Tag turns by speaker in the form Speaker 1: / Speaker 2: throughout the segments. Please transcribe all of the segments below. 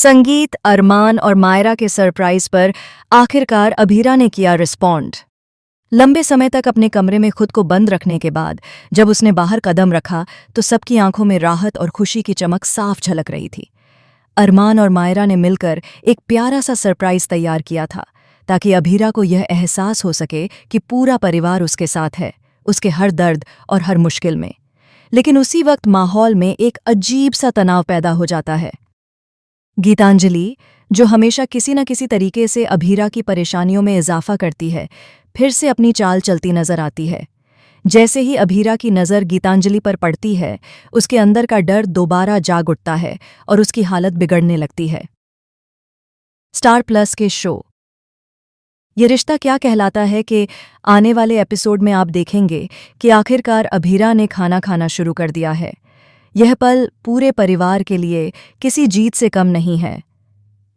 Speaker 1: संगीत, अरमान और मायरा के सरप्राइज पर आखिरकार अभीरा ने किया रिस्पॉन्ड। लंबे समय तक अपने कमरे में खुद को बंद रखने के बाद जब उसने बाहर कदम रखा तो सबकी आंखों में राहत और खुशी की चमक साफ झलक रही थी। अरमान और मायरा ने मिलकर एक प्यारा सा सरप्राइज तैयार किया था ताकि अभीरा को यह एहसास हो सके कि पूरा परिवार उसके साथ है, उसके हर दर्द और हर मुश्किल में। लेकिन उसी वक्त माहौल में एक अजीब सा तनाव पैदा हो जाता है। गीतांजलि, जो हमेशा किसी न किसी तरीके से अभीरा की परेशानियों में इजाफा करती है, फिर से अपनी चाल चलती नजर आती है। जैसे ही अभीरा की नज़र गीतांजलि पर पड़ती है, उसके अंदर का डर दोबारा जाग उठता है और उसकी हालत बिगड़ने लगती है। स्टार प्लस के शो ये रिश्ता क्या कहलाता है कि आने वाले एपिसोड में आप देखेंगे कि आखिरकार अभीरा ने खाना खाना शुरू कर दिया है। यह पल पूरे परिवार के लिए किसी जीत से कम नहीं है।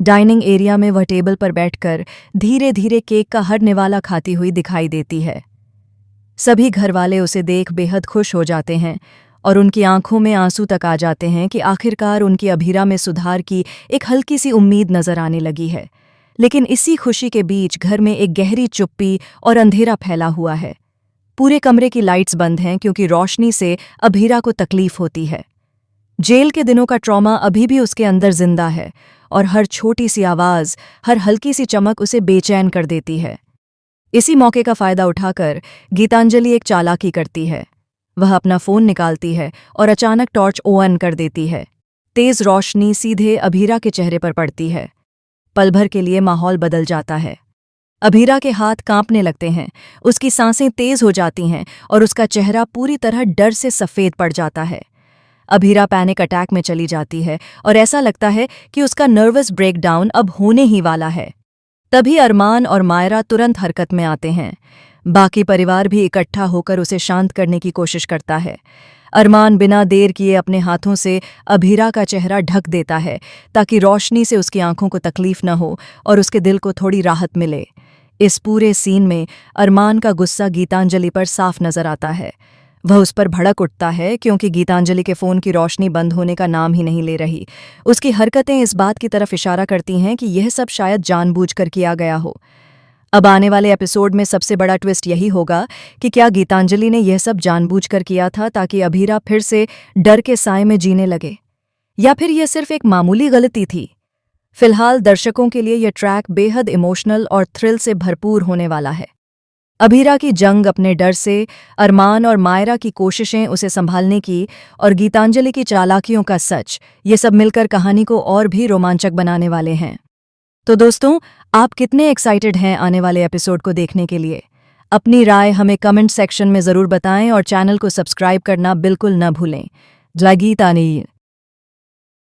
Speaker 1: डाइनिंग एरिया में वह टेबल पर बैठकर धीरे धीरे केक का हर निवाला खाती हुई दिखाई देती है। सभी घरवाले उसे देख बेहद खुश हो जाते हैं और उनकी आंखों में आंसू तक आ जाते हैं कि आखिरकार उनकी अभीरा में सुधार की एक हल्की सी उम्मीद नजर आने लगी है। लेकिन इसी खुशी के बीच घर में एक गहरी चुप्पी और अंधेरा फैला हुआ है। पूरे कमरे की लाइट्स बंद हैं क्योंकि रोशनी से अभीरा को तकलीफ होती है। जेल के दिनों का ट्रॉमा अभी भी उसके अंदर जिंदा है और हर छोटी सी आवाज़, हर हल्की सी चमक उसे बेचैन कर देती है। इसी मौके का फायदा उठाकर गीतांजलि एक चालाकी करती है। वह अपना फ़ोन निकालती है और अचानक टॉर्च ऑन कर देती है। तेज़ रोशनी सीधे अभीरा के चेहरे पर पड़ती है। पल भर के लिए माहौल बदल जाता है। अभीरा के हाथ कांपने लगते हैं, उसकी सांसें तेज हो जाती हैं और उसका चेहरा पूरी तरह डर से सफ़ेद पड़ जाता है। अभीरा पैनिक अटैक में चली जाती है और ऐसा लगता है कि उसका नर्वस ब्रेकडाउन अब होने ही वाला है। तभी अरमान और मायरा तुरंत हरकत में आते हैं। बाकी परिवार भी इकट्ठा होकर उसे शांत करने की कोशिश करता है। अरमान बिना देर किए अपने हाथों से अभीरा का चेहरा ढक देता है ताकि रोशनी से उसकी आंखों को तकलीफ न हो और उसके दिल को थोड़ी राहत मिले। इस पूरे सीन में अरमान का गुस्सा गीतांजलि पर साफ नजर आता है। वह उस पर भड़क उठता है क्योंकि गीतांजलि के फ़ोन की रोशनी बंद होने का नाम ही नहीं ले रही। उसकी हरकतें इस बात की तरफ इशारा करती हैं कि यह सब शायद जानबूझकर किया गया हो। अब आने वाले एपिसोड में सबसे बड़ा ट्विस्ट यही होगा कि क्या गीतांजलि ने यह सब जानबूझकर किया था ताकि अभीरा फिर से डर के साए में जीने लगे, या फिर यह सिर्फ एक मामूली गलती थी। फिलहाल दर्शकों के लिए यह ट्रैक बेहद इमोशनल और थ्रिल से भरपूर होने वाला है। अभीरा की जंग अपने डर से, अरमान और मायरा की कोशिशें उसे संभालने की और गीतांजलि की चालाकियों का सच, ये सब मिलकर कहानी को और भी रोमांचक बनाने वाले हैं। तो दोस्तों, आप कितने एक्साइटेड हैं आने वाले एपिसोड को देखने के लिए? अपनी राय हमें कमेंट सेक्शन में ज़रूर बताएं और चैनल को सब्सक्राइब करना बिल्कुल न भूलें। जय गीतांजलि।